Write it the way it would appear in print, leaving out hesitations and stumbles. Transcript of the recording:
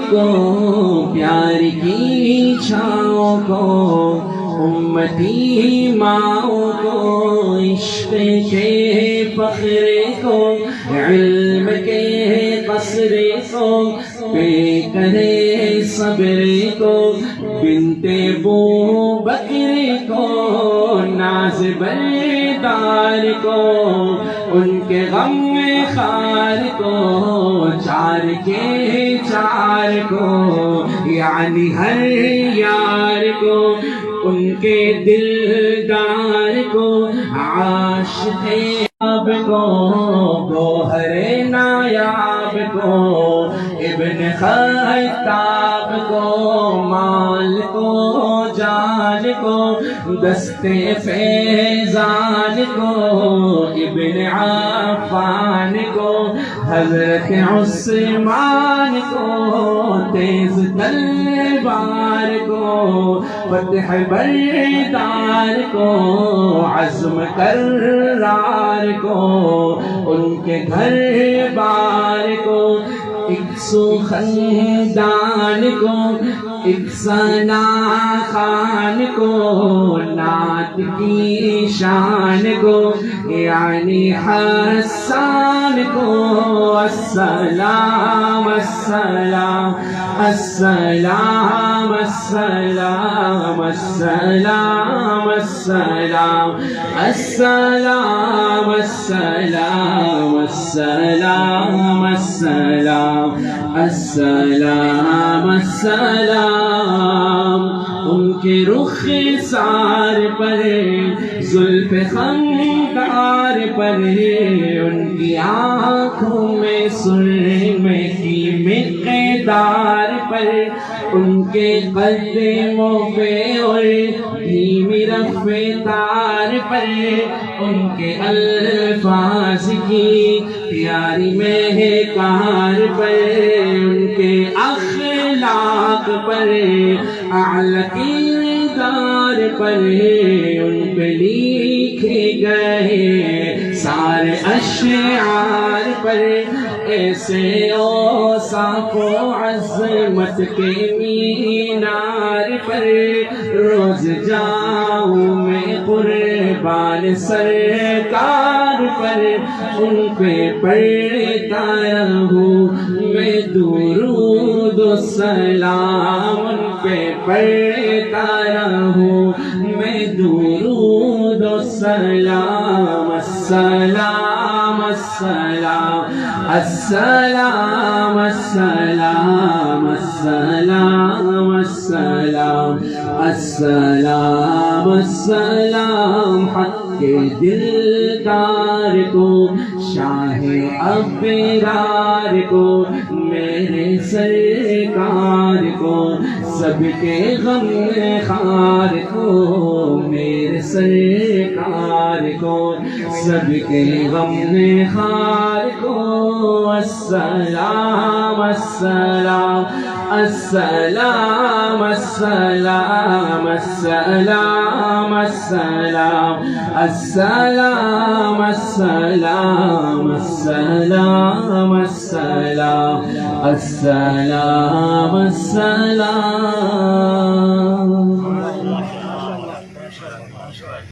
کو پیار کی چھاؤں کو امتی ماؤں کو عشق کے فخر کو علم کے قصر کو پہ کرے صبر کو بنت بو بکر کو ناز بردار کو ان کے غم خار کو چار کے چار کو یعنی ہر یار کو ان کے دلدار کو عاشق آب کو گوہر نایاب کو ابن خطاب کو مال کو جان کو دست فیضان کو ابن عفان کو حضرت عثمان کو تیز تلوار کو فتح بردار کو عزم کرار کو ان کے گھر بار کو ایک سو خندان کو ایک ثنا خان کو نعت کی شان کو یعنی حسان کو السلام السلام السلام السلام السلام السلام السلام السلام السلام السلام السلام السلام ان کے رخ سار پر زلف خمار پر ان کی آنکھوں میں سرمے کی مقدار پر ان کے قدموں پہ اور دھیمی رفتار پر ان کے الفاظ کی پیاری مہکار پر ان کے اخلاق پر اعلی کردار پر ان پہ لکھے گئے سارے اشعار پر ایسے اوصاف و عظمت کے مینار پر روز جاؤں میں قربان سرکار پر ان پہ پڑھتا رہوں میں درود و سلام ان پہ پڑھتا رہوں میں درود و سلام السلام السلام السلام السلام السلام السلام السلام السلام حق کے دلدار کو شاہ ابرار کو میرے سرکار کو سب کے غم خار کو میرے سرکار کو سب کے غم خار کو السلام السلام السلام السلام السلام السلام السلام السلام السلام السلام السلام السلام